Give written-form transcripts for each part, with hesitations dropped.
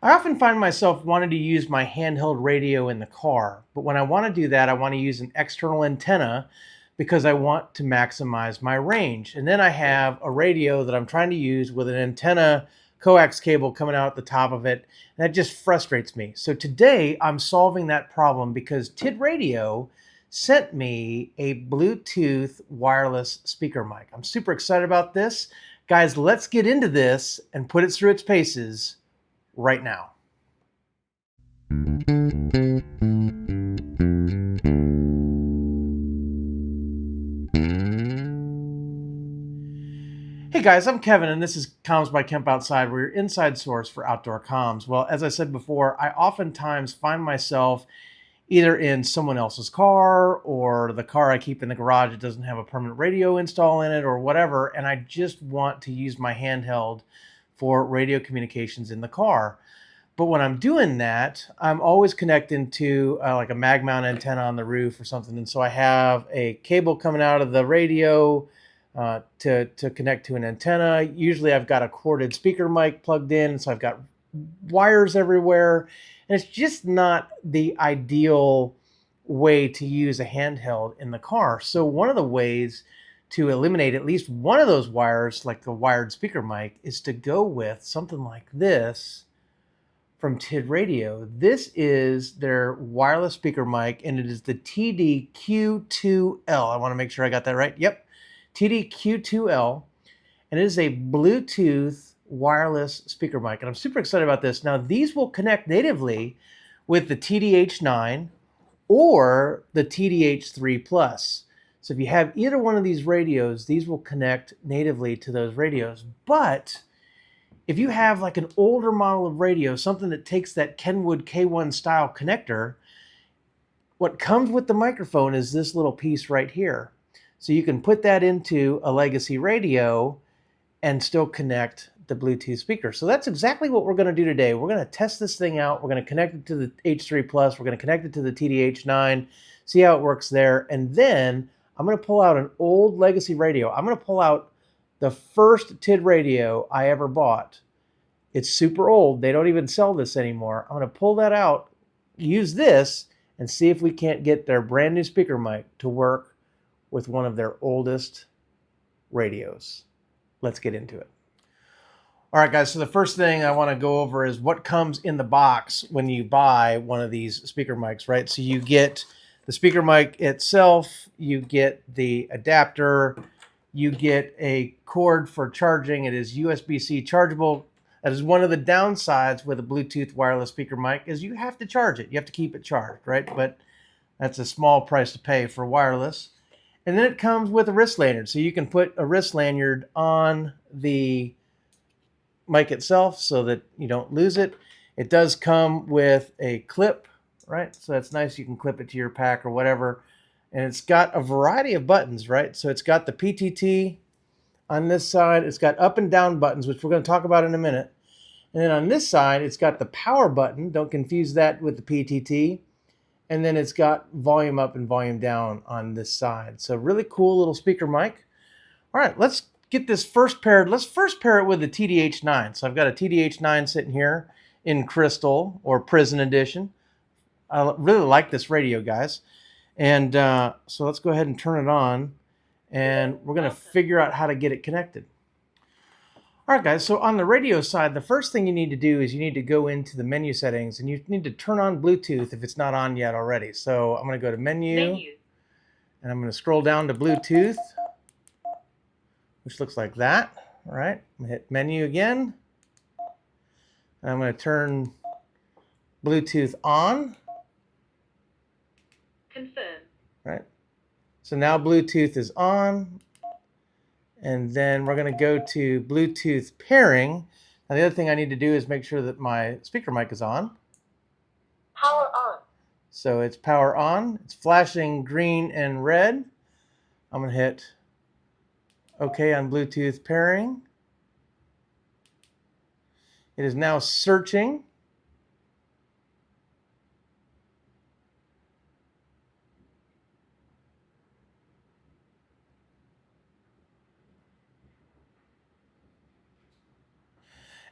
I often find myself wanting to use my handheld radio in the car, but when I want to do that, I want to use an external antenna because I want to maximize my range. And then I have a radio that I'm trying to use with an antenna coax cable coming out at the top of it, and that just frustrates me. So today I'm solving that problem because TIDRadio sent me a Bluetooth wireless speaker mic. I'm super excited about this. Guys, let's get into this and put it through its paces right now. Hey guys, I'm Kevin and this is Comms by Kemp Outside, where your inside source for outdoor comms. Well, as I said before, I oftentimes find myself either in someone else's car or the car I keep in the garage that doesn't have a permanent radio install in it or whatever, and I just want to use my handheld for radio communications in the car. But when I'm doing that, I'm always connecting to like a mag mount antenna on the roof or something. And so I have a cable coming out of the radio to connect to an antenna. Usually I've got a corded speaker mic plugged in, so I've got wires everywhere. And it's just not the ideal way to use a handheld in the car. So one of the ways to eliminate at least one of those wires, like the wired speaker mic, is to go with something like this from TIDRadio. This is their wireless speaker mic, and it is the TD-Q2L. I want to make sure I got that right. Yep, TD-Q2L, and it is a Bluetooth wireless speaker mic, and I'm super excited about this. Now, these will connect natively with the TDH9 or the TDH3 Plus. So if you have either one of these radios, these will connect natively to those radios. But if you have like an older model of radio, something that takes that Kenwood K1 style connector, what comes with the microphone is this little piece right here. So you can put that into a legacy radio and still connect the Bluetooth speaker. So that's exactly what we're going to do today. We're going to test this thing out. We're going to connect it to the H3 Plus. We're going to connect it to the TDH9, see how it works there. And then I'm going to pull out an old legacy radio. I'm going to pull out the first TIDRadio I ever bought. It's super old. They don't even sell this anymore. I'm going to pull that out, use this, and see if we can't get their brand new speaker mic to work with one of their oldest radios. Let's get into it. All right, guys, so the first thing I want to go over is what comes in the box when you buy one of these speaker mics, right? So you get the speaker mic itself, you get the adapter, you get a cord for charging. It is USB-C chargeable. That is one of the downsides with a Bluetooth wireless speaker mic, is you have to charge it. You have to keep it charged, right? But that's a small price to pay for wireless. And then it comes with a wrist lanyard. So you can put a wrist lanyard on the mic itself so that you don't lose it. It does come with a clip, right? So that's nice. You can clip it to your pack or whatever. And it's got a variety of buttons, right? So it's got the PTT on this side. It's got up and down buttons, which we're going to talk about in a minute. And then on this side, it's got the power button. Don't confuse that with the PTT. And then it's got volume up and volume down on this side. So really cool little speaker mic. All right, let's get this first paired. Let's first pair it with the TDH9. So I've got a TDH9 sitting here in crystal or prison edition. I really like this radio, guys. And so let's go ahead and turn it on, and we're going to figure out how to get it connected. All right, guys, so on the radio side, the first thing you need to do is you need to go into the menu settings, and you need to turn on Bluetooth if it's not on yet already. So I'm going to go to menu, and I'm going to scroll down to Bluetooth, which looks like that. All right, I'm going to hit menu again, and I'm going to turn Bluetooth on. Confirm. Right. So now Bluetooth is on, and then we're going to go to Bluetooth pairing. Now the other thing I need to do is make sure that my speaker mic is on. Power on. So it's power on. It's flashing green and red. I'm going to hit OK on Bluetooth pairing. It is now searching.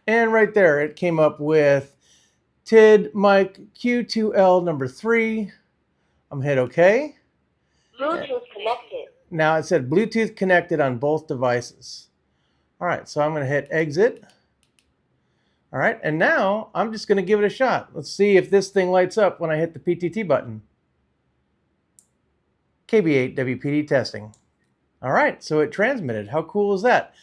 And right there, it came up with TID mic Q2L number 3. I'm hit OK. Bluetooth connected. Now it said Bluetooth connected on both devices. All right, so I'm going to hit exit. All right, and now I'm just going to give it a shot. Let's see if this thing lights up when I hit the PTT button. KB8 WPD testing. All right, so it transmitted. How cool is that?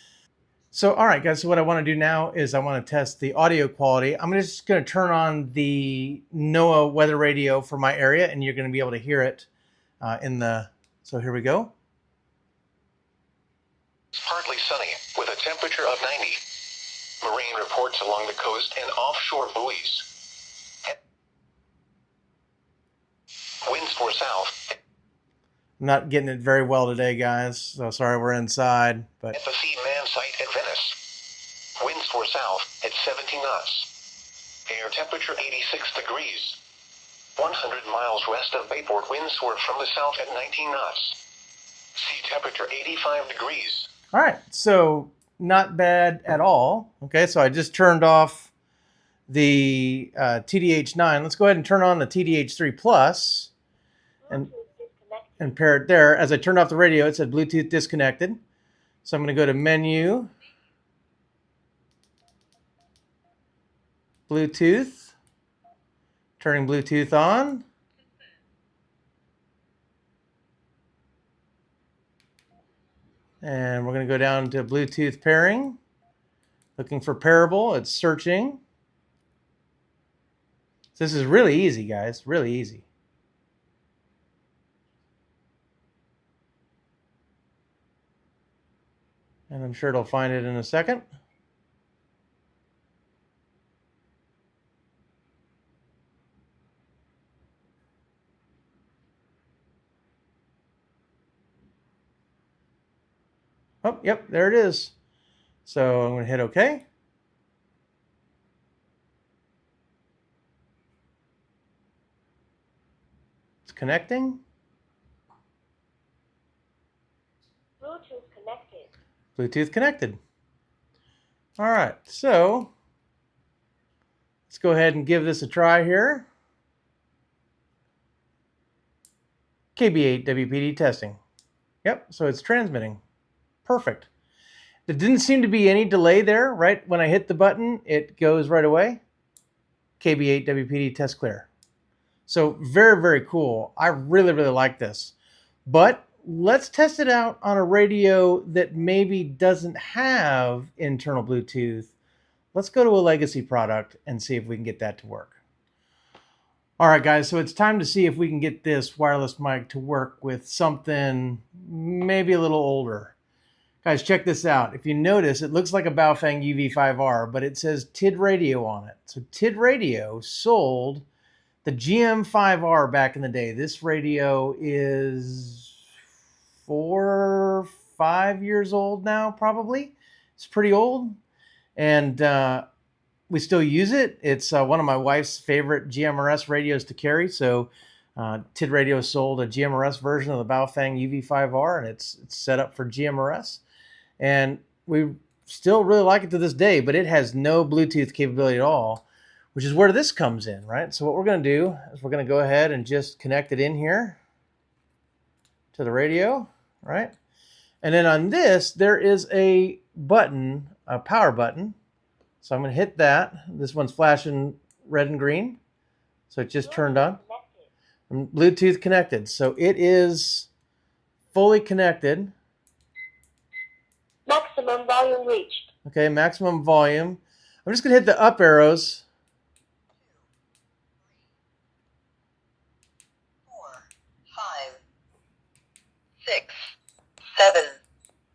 So, all right, guys, so what I want to do now is I want to test the audio quality. I'm just going to turn on the NOAA weather radio for my area, and you're going to be able to hear it so here we go. Partly sunny, with a temperature of 90. Marine reports along the coast and offshore buoys. Winds for south. I'm not getting it very well today, guys, so sorry we're inside. But At the Seaman site at Venice. Winds for south at 70 knots. Air temperature 86 degrees. 100 miles west of Bayport, winds were from the south at 19 knots. Sea temperature 85 degrees. all right, so not bad at all. Okay, so I just turned off the TDH9. Let's go ahead and turn on the TDH3 Plus and pair it there. As I turned off the radio, it said Bluetooth disconnected. So I'm going to go to Menu, Bluetooth, turning Bluetooth on. And we're going to go down to Bluetooth pairing. Looking for pairable, it's searching. So this is really easy, guys, really easy. And I'm sure it'll find it in a second. Oh, yep, there it is. So I'm going to hit OK. It's connecting. Bluetooth connected. Bluetooth connected. All right, so let's go ahead and give this a try here. KB8 WPD testing. Yep, so it's transmitting. Perfect. There didn't seem to be any delay there, right? When I hit the button, it goes right away. KB8 WPD test clear. So very, very cool. I really, really like this. But let's test it out on a radio that maybe doesn't have internal Bluetooth. Let's go to a legacy product and see if we can get that to work. All right, guys, so it's time to see if we can get this wireless mic to work with something maybe a little older. Guys, check this out. If you notice, it looks like a Baofeng UV5R, but it says TIDRadio on it. So TIDRadio sold the GM5R back in the day. This radio is 4-5 years old now, probably. It's pretty old. And we still use it. It's one of my wife's favorite GMRS radios to carry. So TIDRadio sold a GMRS version of the Baofeng UV5R, and it's set up for GMRS. And we still really like it to this day, but it has no Bluetooth capability at all, which is where this comes in, right? So what we're going to do is we're going to go ahead and just connect it in here to the radio, right? And then on this, there is a button, a power button. So I'm going to hit that. This one's flashing red and green. So it just turned on. And Bluetooth connected. So it is fully connected. Maximum volume reached. Okay, maximum volume. I'm just going to hit the up arrows. 4, 5, 6, 7,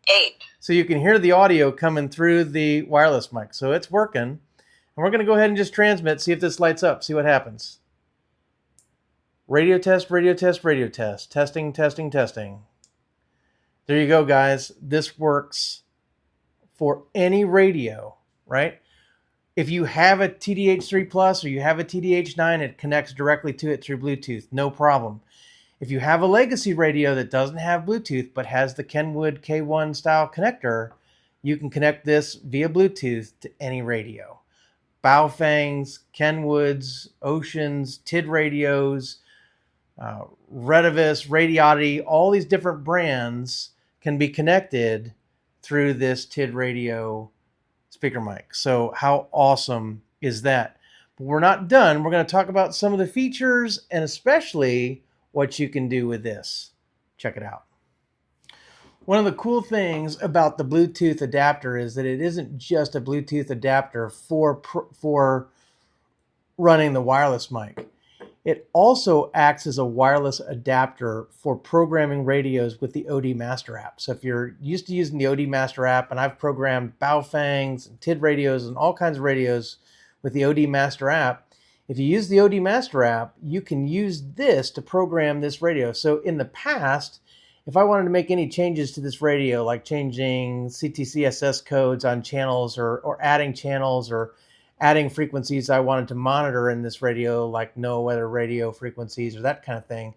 8. So you can hear the audio coming through the wireless mic. So it's working. And we're going to go ahead and just transmit, see if this lights up, see what happens. Radio test, radio test, radio test. Testing, testing, testing. There you go, guys. This works for any radio, right? If you have a TDH3 Plus or you have a TDH9, it connects directly to it through Bluetooth, no problem. If you have a legacy radio that doesn't have Bluetooth but has the Kenwood K1 style connector, you can connect this via Bluetooth to any radio. Baofangs, Kenwoods, Oceans, TID radios, Retevis, Radiotti, all these different brands can be connected through this TID radio speaker mic. So how awesome is that? But we're not done. We're going to talk about some of the features and especially what you can do with this. Check it out. One of the cool things about the Bluetooth adapter is that it isn't just a Bluetooth adapter for running the wireless mic. It also acts as a wireless adapter for programming radios with the OD Master app. So if you're used to using the OD Master app, and I've programmed Baofangs and TID radios and all kinds of radios with the OD Master app, if you use the OD Master app, you can use this to program this radio. So in the past, if I wanted to make any changes to this radio, like changing CTCSS codes on channels or adding channels or adding frequencies I wanted to monitor in this radio, like no weather radio frequencies or that kind of thing,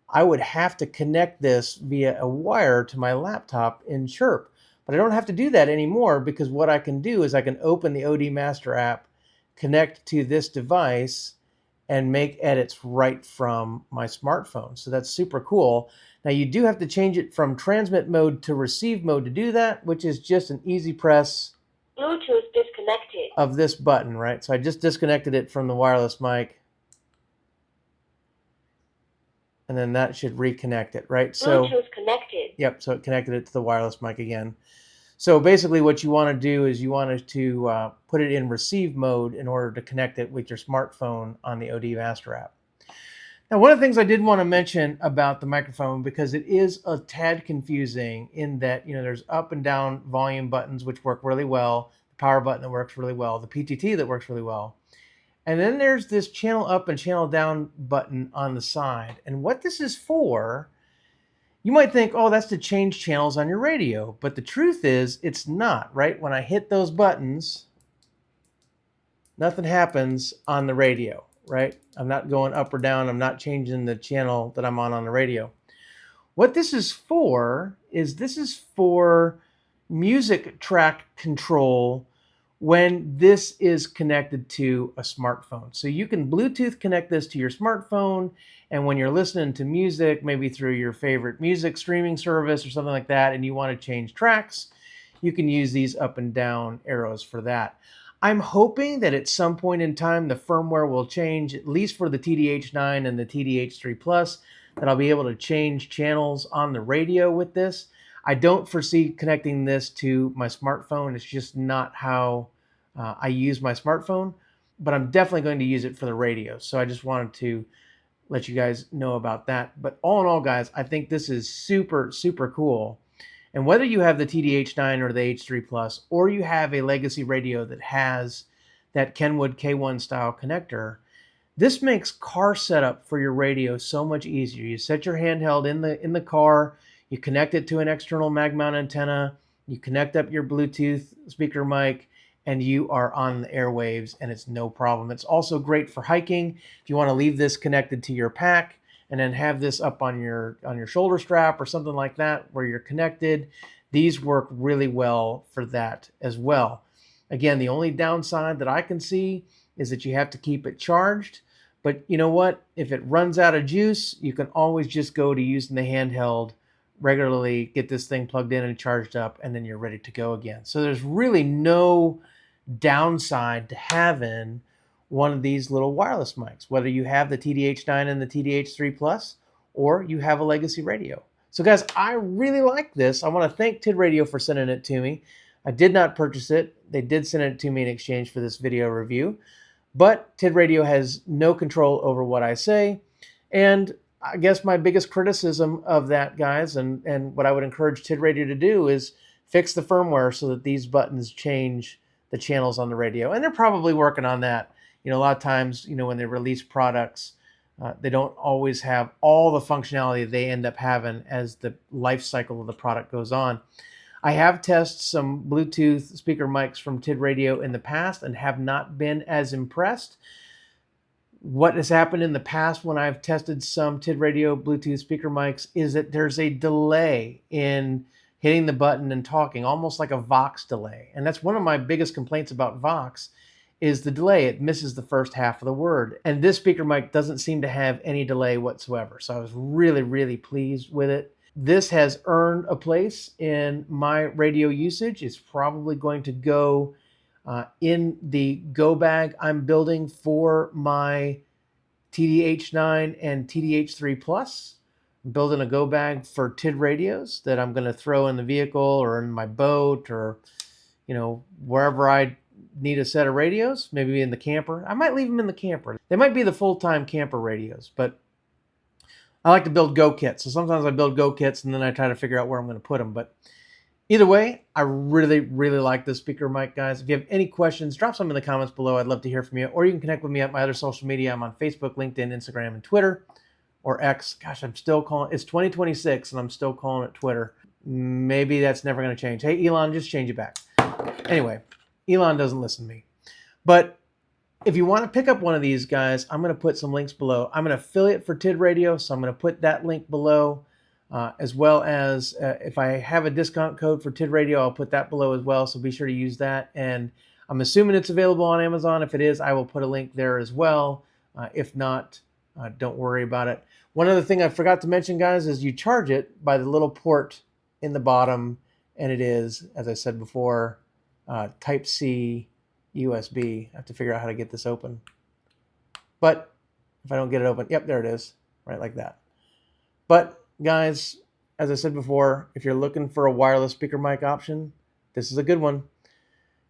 I would have to connect this via a wire to my laptop in Chirp. But I don't have to do that anymore because what I can do is I can open the OD Master app, connect to this device, and make edits right from my smartphone. So that's super cool. Now you do have to change it from transmit mode to receive mode to do that, which is just an easy press Bluetooth disconnected. of this button, right? So I just disconnected it from the wireless mic. And then that should reconnect it, right? So Bluetooth connected. yep, so it connected it to the wireless mic again. So basically what you want to do is you want to put it in receive mode in order to connect it with your smartphone on the OD Master app. Now, one of the things I did want to mention about the microphone, because it is a tad confusing in that, there's up and down volume buttons, which work really well, the power button that works really well, the PTT that works really well. And then there's this channel up and channel down button on the side. And what this is for, you might think, oh, that's to change channels on your radio. But the truth is, it's not, right? When I hit those buttons, nothing happens on the radio, right? I'm not going up or down. I'm not changing the channel that I'm on the radio. What this is for is music track control when this is connected to a smartphone. So you can Bluetooth connect this to your smartphone, and when you're listening to music, maybe through your favorite music streaming service or something like that, and you want to change tracks, you can use these up and down arrows for that. I'm hoping that at some point in time, the firmware will change, at least for the TDH9 and the TDH3 Plus, that I'll be able to change channels on the radio with this. I don't foresee connecting this to my smartphone. It's just not how I use my smartphone, but I'm definitely going to use it for the radio. So I just wanted to let you guys know about that. But all in all, guys, I think this is super, super cool. And whether you have the TDH9 or the H3 Plus, or you have a legacy radio that has that Kenwood K1 style connector, this makes car setup for your radio so much easier. You set your handheld in the car, you connect it to an external mag mount antenna, you connect up your Bluetooth speaker mic, and you are on the airwaves, and it's no problem. It's also great for hiking. If you want to leave this connected to your pack and then have this up on your shoulder strap or something like that where you're connected, these work really well for that as well. Again, the only downside that I can see is that you have to keep it charged. But you know what? If it runs out of juice, you can always just go to using the handheld regularly, get this thing plugged in and charged up, and then you're ready to go again. So there's really no downside to having one of these little wireless mics, whether you have the TDH9 and the TDH3 Plus, or you have a legacy radio. So guys, I really like this. I want to thank TID Radio for sending it to me. I did not purchase it. They did send it to me in exchange for this video review, but TID Radio has no control over what I say. And I guess my biggest criticism of that, guys, and what I would encourage TID Radio to do is fix the firmware so that these buttons change the channels on the radio. And they're probably working on that. A lot of times, when they release products, they don't always have all the functionality they end up having as the life cycle of the product goes on. I have tested some Bluetooth speaker mics from TID Radio in the past and have not been as impressed. What has happened in the past when I've tested some TID Radio Bluetooth speaker mics is that there's a delay in hitting the button and talking, almost like a Vox delay. And that's one of my biggest complaints about Vox, is the delay. It misses the first half of the word. And this speaker mic doesn't seem to have any delay whatsoever. So I was really, really pleased with it. This has earned a place in my radio usage. It's probably going to go in the go bag I'm building for my TDH9 and TDH3 Plus. I'm building a go bag for TID radios that I'm going to throw in the vehicle or in my boat or, wherever I need a set of radios, maybe in the camper. I might leave them in the camper. They might be the full-time camper radios, but I like to build go kits. So sometimes I build go kits and then I try to figure out where I'm going to put them. But either way, I really, really like this speaker mic, guys. If you have any questions, drop some in the comments below. I'd love to hear from you. Or you can connect with me at my other social media. I'm on Facebook, LinkedIn, Instagram, and Twitter, or X. Gosh, I'm still calling it's 2026 and I'm still calling it Twitter. Maybe that's never going to change. Hey, Elon, just change it back. Anyway, Elon doesn't listen to me. But if you want to pick up one of these, guys, I'm going to put some links below. I'm an affiliate for TID Radio, so I'm going to put that link below, as well as if I have a discount code for TID Radio, I'll put that below as well, so be sure to use that. And I'm assuming it's available on Amazon. If it is, I will put a link there as well. If not, don't worry about it. One other thing I forgot to mention, guys, is you charge it by the little port in the bottom, and it is, as I said before, Type-C USB. I have to figure out how to get this open. But if I don't get it open, yep, there it is, right like that. But guys, as I said before, if you're looking for a wireless speaker mic option, this is a good one.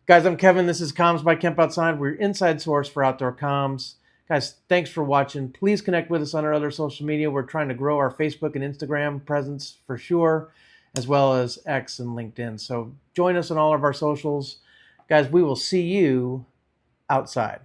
Guys, I'm Kevin. This is Comms by Kemp Outside. We're your inside source for outdoor comms. Guys, thanks for watching. Please connect with us on our other social media. We're trying to grow our Facebook and Instagram presence for sure, as well as X and LinkedIn. So join us on all of our socials. Guys, we will see you outside.